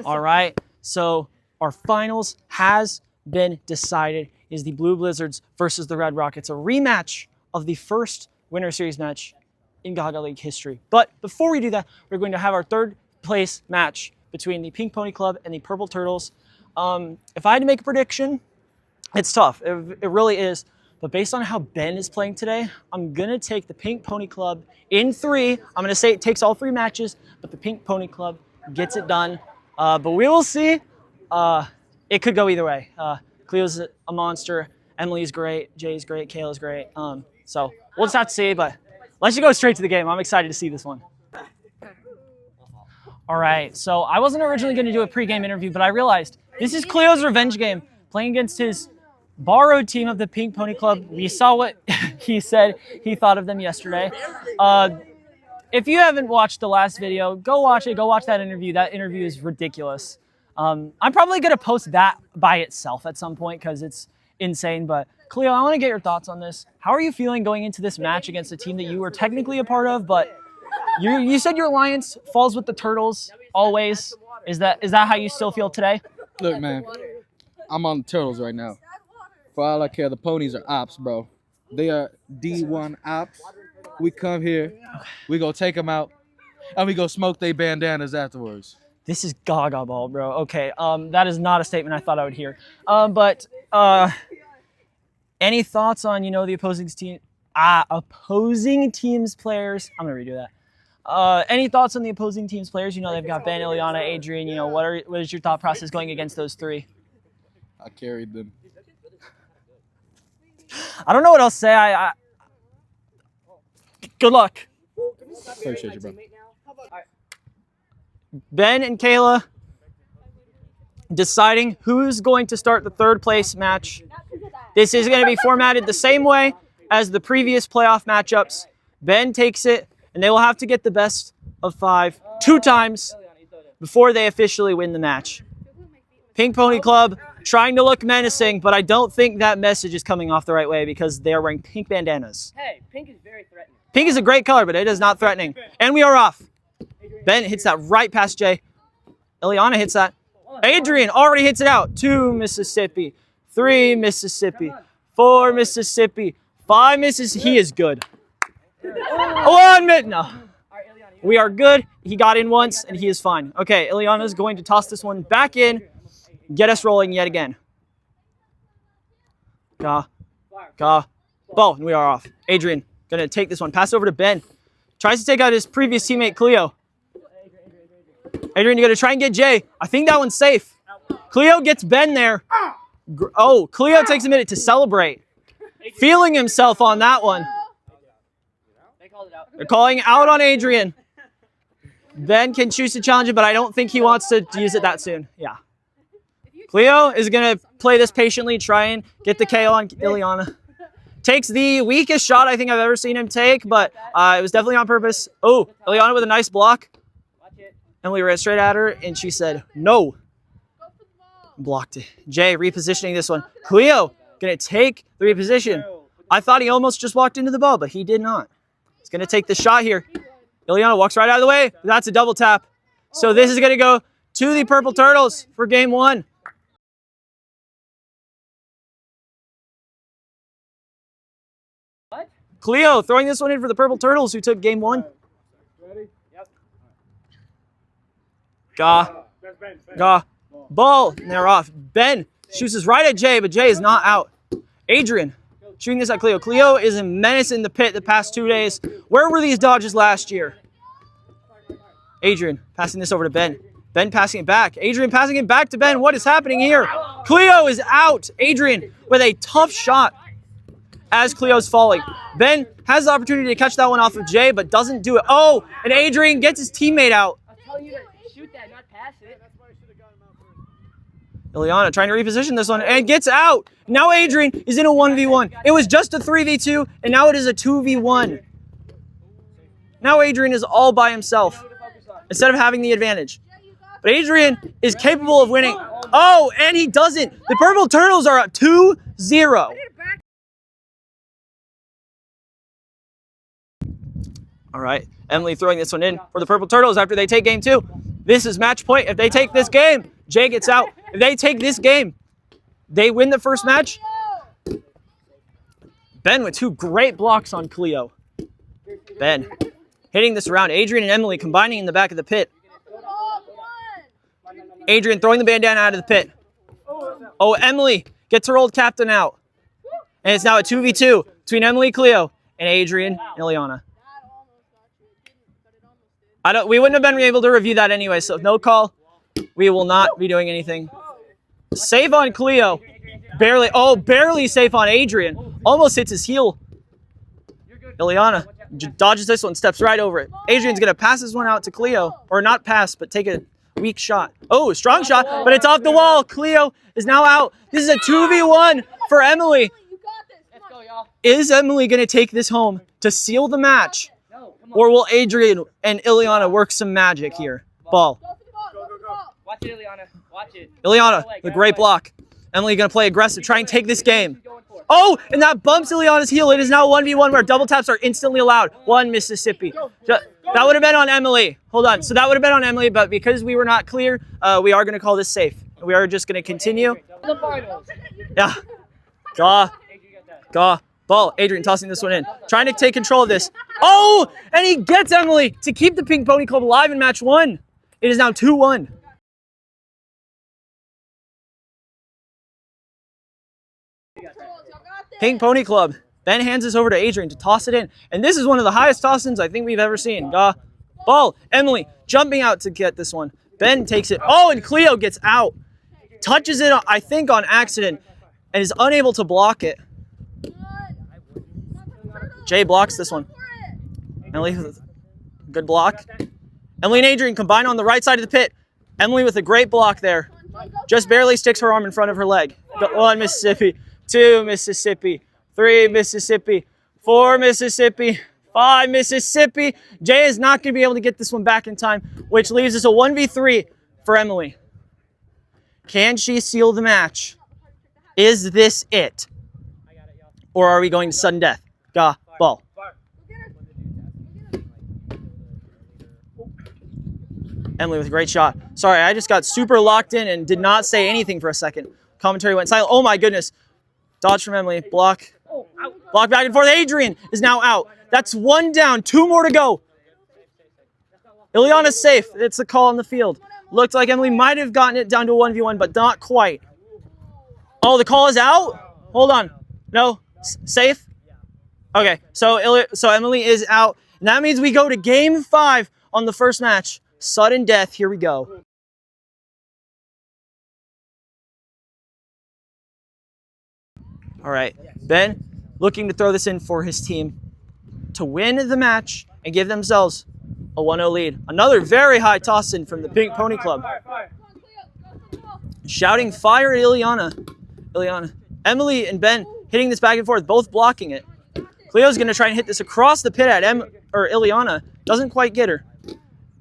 All right, so our finals has been decided. Is the Blue Blizzards versus the Red Rockets, a rematch of the first Winter Series match in Gaga League history. But before we do that, we're going to have our third place match between the Pink Pony Club and the Purple Turtles. If I had to make a prediction, it's tough. It really is. But based on how Ben is playing today, I'm going to take the Pink Pony Club in 3. I'm going to say it takes all 3 matches, but the Pink Pony Club gets it done. But we will see. It could go either way. Cleo's a monster. Emily's great. Jay's great. Kayla's great. So we'll just have to see. But let's just go straight to the game. I'm excited to see this one. All right. So I wasn't originally going to do a pregame interview, but I realized this is Cleo's revenge game, playing against his borrowed team of the Pink Pony Club. We saw what he said he thought of them yesterday. If you haven't watched the last video, go watch it. Go watch that interview. That interview is ridiculous. I'm probably going to post that by itself at some point because it's insane. But Cleo, I want to get your thoughts on this. How are you feeling going into this match against a team that you were technically a part of, but you said your alliance falls with the Turtles always. Is that how you still feel today? Look, man, I'm on the Turtles right now. For all I care, the Ponies are ops, bro. They are D1 ops. We come here, we go take them out, and we go smoke their bandanas afterwards. This is Gaga ball, bro. Okay, that is not a statement I thought I would hear. But any thoughts on the opposing team's players? I'm gonna redo that. Any thoughts on the opposing team's players? They've got Ben, Ileana, Adrian. What is your thought process going against those 3? I carried them. I don't know what else to say. Good luck. Appreciate you, bro. Ben and Kayla deciding who's going to start the 3rd place match. This is going to be formatted the same way as the previous playoff matchups. Ben takes it, and they will have to get the best of 5 2 times before they officially win the match. Pink Pony Club trying to look menacing, but I don't think that message is coming off the right way because they are wearing pink bandanas. Hey, pink is very threatening. Pink is a great color, but it is not threatening. And we are off. Ben hits that right past Jay. Ileana hits that. Adrian already hits it out. 2 Mississippi. 3 Mississippi. 4 Mississippi. 5 Mississippi. He is good. 1 minute. No. We are good. He got in once, and he is fine. Okay, Ileana is going to toss this one back in. Get us rolling yet again. Ball, and we are off. Adrian, going to take this one. Pass it over to Ben. Tries to take out his previous teammate, Cleo. Adrian, you're going to try and get Jay. I think that one's safe. Cleo gets Ben there. Oh, Cleo takes a minute to celebrate. Feeling himself on that one. They're calling out on Adrian. Ben can choose to challenge it, but I don't think he wants to use it that soon. Yeah. Cleo is going to play this patiently, try and get the KO on Ileana. Takes the weakest shot I think I've ever seen him take, but it was definitely on purpose. Oh, Ileana with a nice block. Emily ran straight at her, and she said, no. Blocked it. Jay repositioning this one. Cleo going to take the reposition. I thought he almost just walked into the ball, but he did not. He's going to take the shot here. Ileana walks right out of the way. That's a double tap. So this is going to go to the Purple Turtles for game 1. Cleo throwing this one in for the Purple Turtles who took game 1. Ready? Yep. Ball. And they're off. Ben shoots this right at Jay, but Jay is not out. Adrian shooting this at Cleo. Cleo is a menace in the pit the past 2 days. Where were these dodges last year? Adrian passing this over to Ben. Ben passing it back. Adrian passing it back to Ben. What is happening here? Cleo is out. Adrian with a tough shot as Cleo's falling. Ben has the opportunity to catch that one off of Jay, but doesn't do it. Oh, and Adrian gets his teammate out. I was telling you to shoot that, not pass it. Ileana trying to reposition this one and gets out. Now Adrian is in a 1v1. It was just a 3v2, and now it is a 2v1. Now Adrian is all by himself instead of having the advantage. But Adrian is capable of winning. Oh, and he doesn't. The Purple Turtles are up 2-0. All right, Emily throwing this one in for the Purple Turtles after they take game 2. This is match point. If they take this game, Jay gets out. If they take this game, they win the first match. Ben with 2 great blocks on Cleo. Ben hitting this around. Adrian and Emily combining in the back of the pit. Adrian throwing the bandana out of the pit. Oh, Emily gets her old captain out. And it's now a 2v2 between Emily, Cleo, and Adrian and Ileana. We wouldn't have been able to review that anyway, so no call. We will not be doing anything. Save on Cleo. Barely safe on Adrian. Almost hits his heel. Ileana dodges this one, steps right over it. Adrian's going to pass this one out to Cleo. Or not pass, but take a weak shot. Oh, strong shot, but it's off the wall. Cleo is now out. This is a 2v1 for Emily. Is Emily going to take this home to seal the match? Or will Adrian and Ileana work some magic here? Ball. Watch it, Ileana. Watch it. Ileana, the great block. Emily going to play aggressive, try and take this game. Oh, and that bumps Ileana's heel. It is now 1v1 where double taps are instantly allowed. 1 Mississippi. That would have been on Emily. Hold on. So that would have been on Emily, but because we were not clear, we are going to call this safe. We are just going to continue. Yeah. Gaw. Ball. Adrian tossing this one in. Trying to take control of this. Oh, and he gets Emily to keep the Pink Pony Club alive in match 1. It is now 2-1. Pink Pony Club. Ben hands this over to Adrian to toss it in. And this is one of the highest toss-ins I think we've ever seen. Ball. Emily jumping out to get this one. Ben takes it. Oh, and Cleo gets out. Touches it, I think, on accident. And is unable to block it. Jay blocks this one. Emily with a good block. Emily and Adrian combine on the right side of the pit. Emily with a great block there. Just barely sticks her arm in front of her leg. 1 Mississippi. 2 Mississippi. 3 Mississippi. 4 Mississippi. 5 Mississippi. Jay is not going to be able to get this one back in time, which leaves us a 1v3 for Emily. Can she seal the match? Is this it? Or are we going to sudden death? Ball. Emily with a great shot. Sorry, I just got super locked in and did not say anything for a second. Commentary went silent. Oh my goodness. Dodge from Emily. Block. Block back and forth. Adrian is now out. That's 1 down. 2 more to go. Ileana's safe. It's a call on the field. Looked like Emily might have gotten it down to a 1v1, but not quite. Oh, the call is out? Hold on. No? Safe? Okay, so Emily is out. And that means we go to game 5 on the first match. Sudden death. Here we go. All right, Ben looking to throw this in for his team to win the match and give themselves a 1-0 lead. Another very high toss-in from the Pink Pony Club. Shouting fire at Ileana. Emily and Ben hitting this back and forth, both blocking it. Cleo's going to try and hit this across the pit at Ileana. Doesn't quite get her.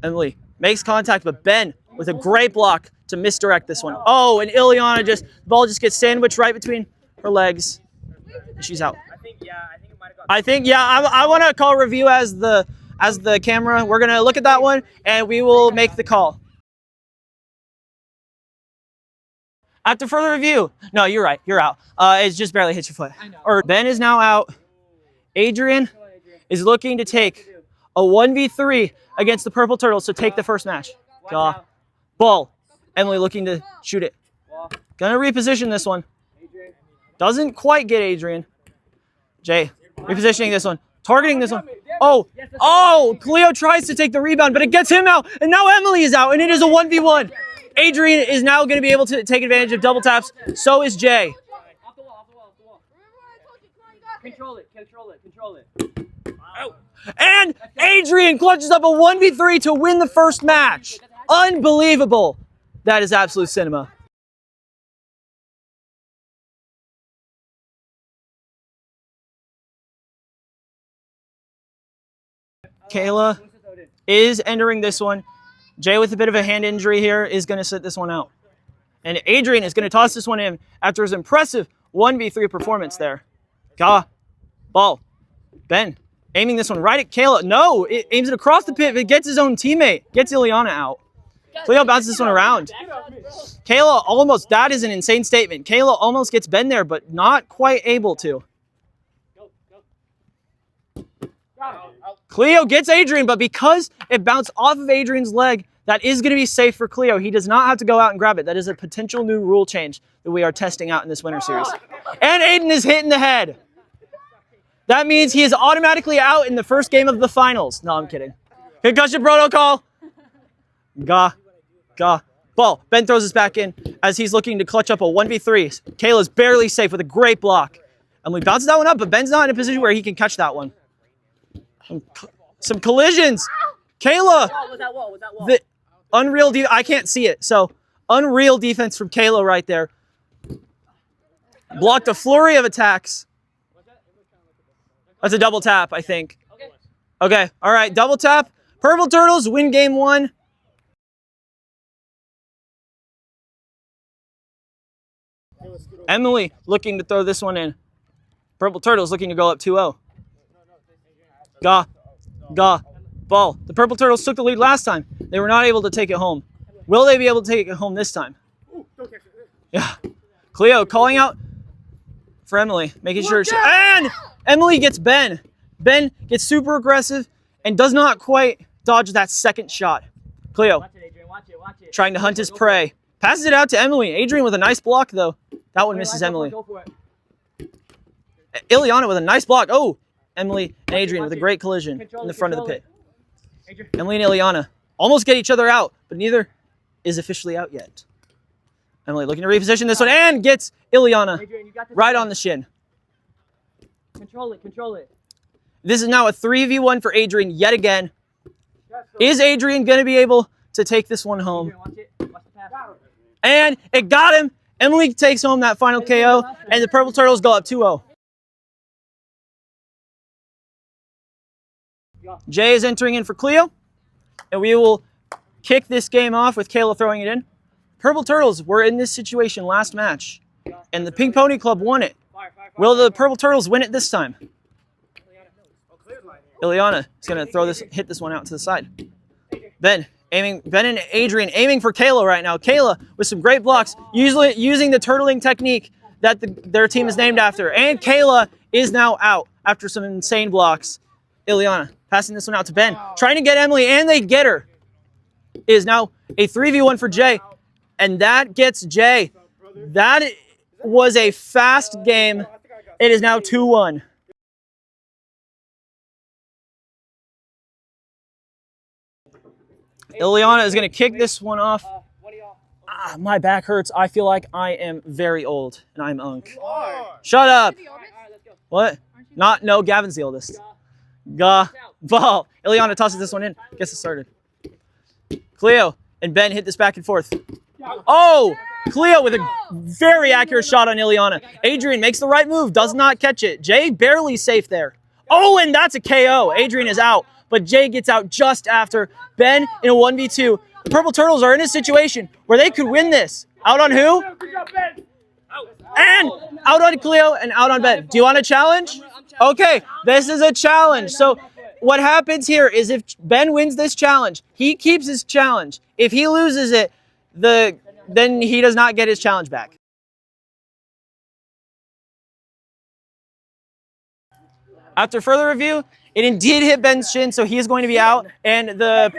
Emily makes contact, but Ben with a great block to misdirect this one. Oh, and Ileana the ball just gets sandwiched right between her legs. And she's out. I want to call review as the camera. We're going to look at that one, and we will make the call. After further review, no, you're right. You're out. It's just barely hit your foot. Or Ben is now out. Adrian is looking to take a 1v3 against the Purple Turtles to take the first match. Ball. Emily looking to shoot it. Gonna reposition this one. Doesn't quite get Adrian. Jay repositioning this one. Targeting this one. Oh, Cleo tries to take the rebound, but it gets him out. And now Emily is out, and it is a 1v1. Adrian is now going to be able to take advantage of double taps. So is Jay. Off the wall. Control it. Ow. And Adrian clutches up a 1v3 to win the first match. Unbelievable. That is absolute cinema. Kayla is entering this one. Jay with a bit of a hand injury here is going to sit this one out. And Adrian is going to toss this one in after his impressive 1v3 performance there. Ball. Ben aiming this one right at Kayla. No, it aims it across the pit, but it gets his own teammate. Gets Ileana out. Cleo bounces this one around. Kayla almost, that is an insane statement. Kayla almost gets Ben there, but not quite able to. Cleo gets Adrian, but because it bounced off of Adrian's leg, that is going to be safe for Cleo. He does not have to go out and grab it. That is a potential new rule change that we are testing out in this winter series. And Aiden is hit in the head. That means he is automatically out in the first game of the finals. No, I'm kidding. Concussion protocol. Ball. Ben throws this back in as he's looking to clutch up a 1v3. Kayla's barely safe with a great block. Emily bounces that one up, but Ben's not in a position where he can catch that one. Some collisions. Kayla. The unreal I can't see it. So unreal defense from Kayla right there. Blocked a flurry of attacks. That's a double tap, I think. Okay. All right. Double tap. Purple Turtles win game 1. Emily looking to throw this one in. Purple Turtles looking to go up 2-0. Ball. The Purple Turtles took the lead last time. They were not able to take it home. Will they be able to take it home this time? Yeah. Cleo calling out for Emily, making sure and Emily gets Ben. Ben gets super aggressive and does not quite dodge that second shot. Cleo trying to hunt his prey. Passes it out to Emily. Adrian with a nice block, though. That one misses Emily. Ileana with a nice block. Oh, Emily and Adrian with a great collision in the front of the pit. Emily and Ileana almost get each other out, but neither is officially out yet. Emily looking to reposition this one and gets Ileana right on the shin. Control it. This is now a 3v1 for Adrian yet again. Is Adrian going to be able to take this one home? And it got him. Emily takes home that final KO, and the Purple Turtles go up 2-0. Jay is entering in for Cleo, and we will kick this game off with Kayla throwing it in. Purple Turtles were in this situation last match, and the Pink Pony Club won it. Will the Purple Turtles win it this time? Ileana is going to hit this one out to the side. Ben and Adrian aiming for Kayla right now. Kayla with some great blocks, usually using the turtling technique that their team is named after. And Kayla is now out after some insane blocks. Ileana passing this one out to Ben, trying to get Emily, and they get her. It is now a 3v1 for Jay, and that gets Jay. That was a fast game. It is now 2-1. Ileana is going to kick this one off. My back hurts. I feel like I am very old, and I'm unk. Shut up. What? No, Gavin's the oldest. Ball. Ileana tosses this one in. Gets it started. Cleo and Ben hit this back and forth. Oh! Cleo with a very accurate shot on Ileana. Adrian makes the right move, does not catch it. Jay barely safe there. Oh, and that's a KO. Adrian is out, but Jay gets out just after. Ben in a 1v2. The Purple Turtles are in a situation where they could win this. Out on who? And out on Cleo and out on Ben. Do you want a challenge? Okay, this is a challenge. So what happens here is if Ben wins this challenge, he keeps his challenge. If he loses it, then he does not get his challenge back. After further review, it indeed hit Ben's shin, so he is going to be out. And the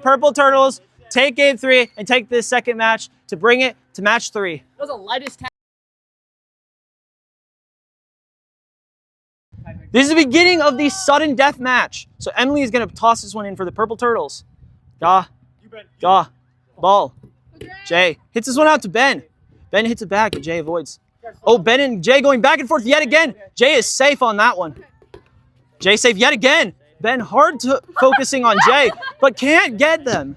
Purple Turtles take game 3 and take this second match to bring it to match 3. That was the lightest tap. This is the beginning of the sudden death match. So Emily is going to toss this one in for the Purple Turtles. Ball. Jay hits this one out to Ben. Ben hits it back, but Jay avoids. Oh, Ben and Jay going back and forth yet again. Jay is safe on that one. Jay safe yet again. Ben focusing on Jay, but can't get them.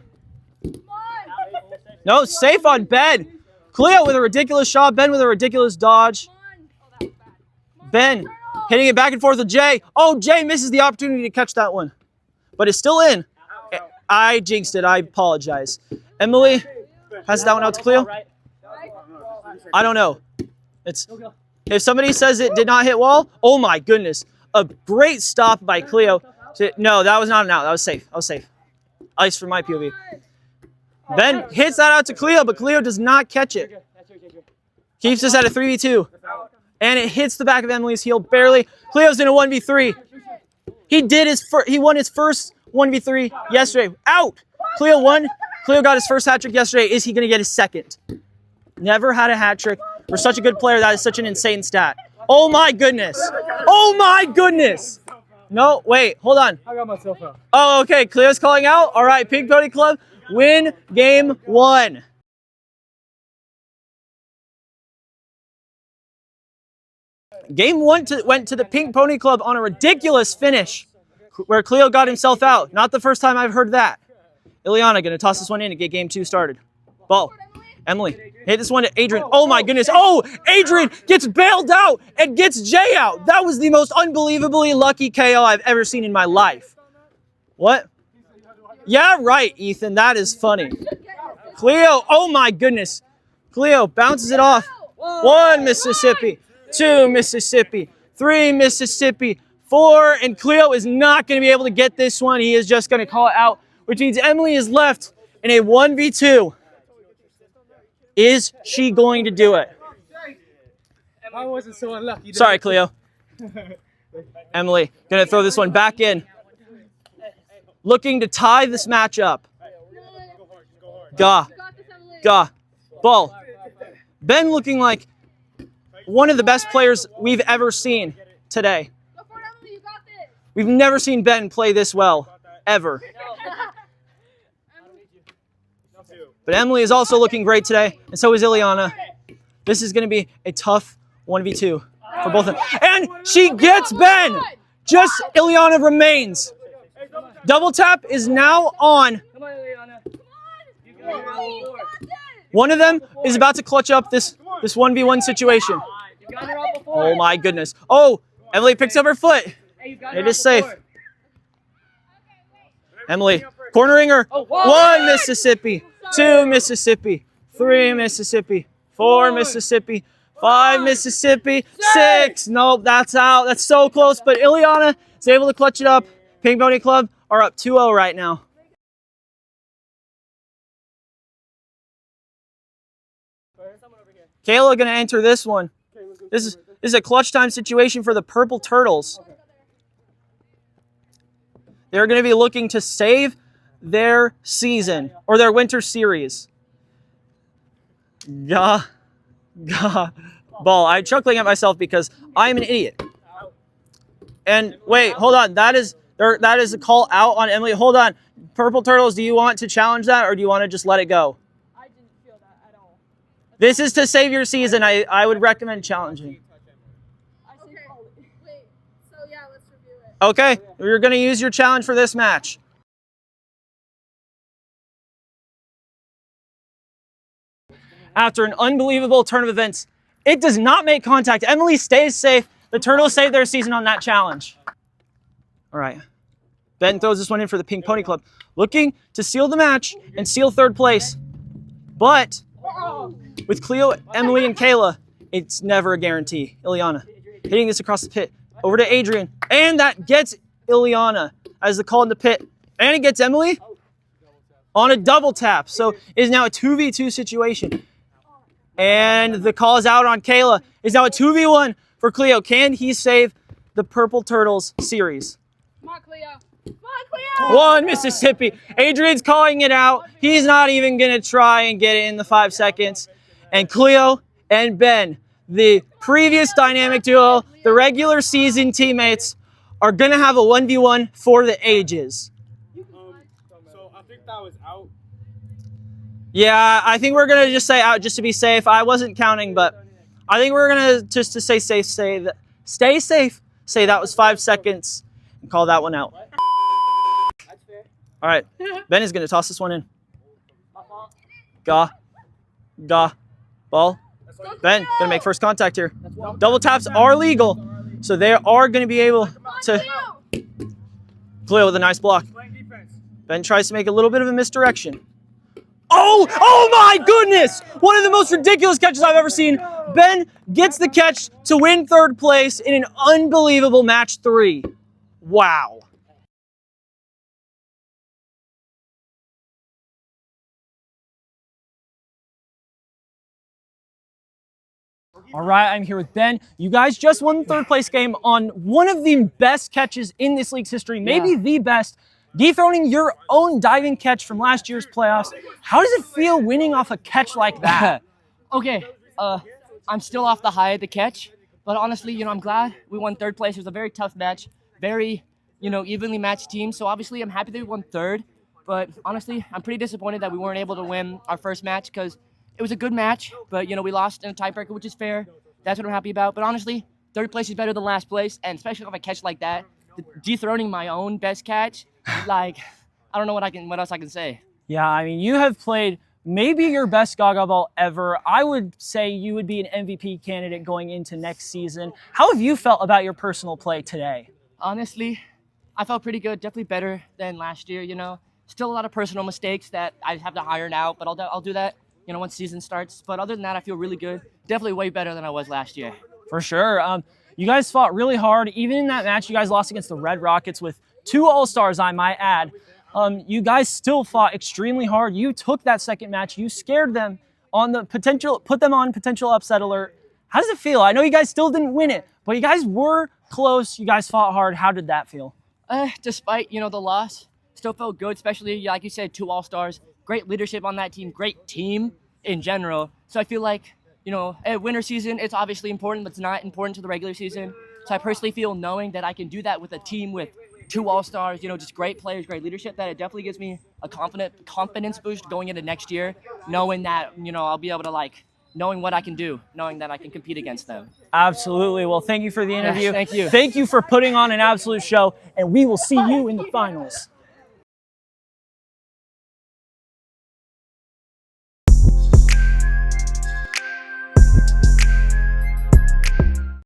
No, safe on Ben. Cleo with a ridiculous shot. Ben with a ridiculous dodge. Ben hitting it back and forth with Jay. Oh, Jay misses the opportunity to catch that one, but it's still in. I jinxed it. I apologize. Emily has that one out to Cleo. I don't know. If somebody says it did not hit wall, oh my goodness. A great stop by Cleo. No, that was not an out. That was safe. Ice from my POV. Ben hits that out to Cleo, but Cleo does not catch it. Keeps us at a 3v2. And it hits the back of Emily's heel barely. Cleo's in a 1v3. He won his first 1v3 yesterday. Out! Cleo won. Cleo got his first hat trick yesterday. Is he going to get his second? Never had a hat trick. For such a good player, that is such an insane stat. Oh my goodness. Oh my goodness. No, wait, hold on. I got myself out. Oh, okay. Cleo's calling out. All right, Pink Pony Club win game 1. Game 1 went to the Pink Pony Club on a ridiculous finish where Cleo got himself out. Not the first time I've heard that. Ileana going to toss this one in to get game 2 started. Ball. Emily, hit this one to Adrian. Oh my goodness. Oh, Adrian gets bailed out and gets Jay out. That was the most unbelievably lucky KO I've ever seen in my life. What? Yeah, right, Ethan. That is funny. Cleo, oh my goodness. Cleo bounces it off. 1 Mississippi, 2 Mississippi, 3 Mississippi, 4, and Cleo is not going to be able to get this one. He is just going to call it out, which means Emily is left in a 1v2. Is she going to do it? I wasn't so unlucky. Sorry, Cleo. Emily, going to throw this one back in. Looking to tie this match up. Gah. Gah. Ball. Ben looking like one of the best players we've ever seen today. We've never seen Ben play this well, ever. But Emily is also looking great today, and so is Ileana. This is going to be a tough 1v2 for both of them. And she gets Ben! Just Ileana remains. Double tap is now on. One of them is about to clutch up this 1v1 situation. Oh my goodness. Oh, Emily picks up her foot. It is safe. Emily, cornering her. 1 Mississippi. 2 Mississippi, 3 Mississippi, 4 Mississippi, 5 Mississippi, 6. Nope, that's out. That's so close, but Ileana is able to clutch it up. Pink Pony Club are up 2-0 right now. Kayla going to enter this one. This is a clutch time situation for the Purple Turtles. They're going to be looking to save their season or their winter series. Gah. Ball. I'm chuckling at myself because I'm an idiot. And wait, hold on. That is a call out on Emily. Hold on. Purple Turtles, do you want to challenge that or do you want to just let it go? I didn't feel that at all. This is to save your season. I would recommend challenging. Wait, so yeah, let's review it. Okay, you're going to use your challenge for this match. After an unbelievable turn of events, it does not make contact. Emily stays safe. The Turtles save their season on that challenge. All right. Ben throws this one in for the Pink Pony Club, looking to seal the match and seal 3rd place. But with Cleo, Emily, and Kayla, it's never a guarantee. Ileana hitting this across the pit. Over to Adrian. And that gets Ileana as the call in the pit. And it gets Emily on a double tap. So it is now a 2v2 situation. And the call is out on Kayla. It's now a 2v1 for Cleo. Can he save the Purple Turtles series? Come on, Cleo. Come on, Cleo. 1 Mississippi. Adrian's calling it out. He's not even going to try and get it in the 5 seconds. And Cleo and Ben, the previous dynamic duo, the regular season teammates, are going to have a 1v1 for the ages. So I think that was out. Yeah, I think we're going to just say out just to be safe. I wasn't counting, but I think we're going to, just to stay safe, stay safe, say that was 5 seconds and call that one out. All right, Ben is going to toss this one in. Gah. Ball. Ben, going to make first contact here. Double taps are legal, so they are going to be able to... Cleo with a nice block. Ben tries to make a little bit of a misdirection. Oh my goodness! One of the most ridiculous catches I've ever seen. Ben gets the catch to win 3rd place in an unbelievable match 3. Wow. All right, I'm here with Ben. You guys just won the third place game on one of the best catches in this league's history, maybe the best, dethroning your own diving catch from last year's playoffs. How does it feel winning off a catch like that? Okay, I'm still off the high of the catch, but honestly, I'm glad we won third place. It was a very tough match, very, evenly matched team. So obviously, I'm happy that we won third, but honestly, I'm pretty disappointed that we weren't able to win our first match because it was a good match, but we lost in a tiebreaker, which is fair. That's what I'm happy about. But honestly, third place is better than last place, and especially off a catch like that, dethroning my own best catch, I don't know what else I can say. Yeah, I mean, you have played maybe your best Gaga ball ever. I would say you would be an MVP candidate going into next season. How have you felt about your personal play today? Honestly, I felt pretty good. Definitely better than last year. Still a lot of personal mistakes that I have to iron out, but I'll do that. Once season starts. But other than that, I feel really good. Definitely way better than I was last year. For sure. You guys fought really hard. Even in that match, you guys lost against the Red Rockets with 2 All-Stars, I might add. You guys still fought extremely hard. You took that second match. You scared them on the put them on potential upset alert. How does it feel? I know you guys still didn't win it, but you guys were close. You guys fought hard. How did that feel? Despite, the loss, still felt good, especially, like you said, 2 All-Stars. Great leadership on that team. Great team in general. So I feel like, winter season, it's obviously important, but it's not important to the regular season. So I personally feel knowing that I can do that with a team with 2 All-Stars, just great players, great leadership, that it definitely gives me a confidence boost going into next year, knowing that, I'll be able to, knowing what I can do, knowing that I can compete against them. Absolutely. Well, thank you for the interview. Yes, thank you. Thank you for putting on an absolute show, and we will see you in the finals.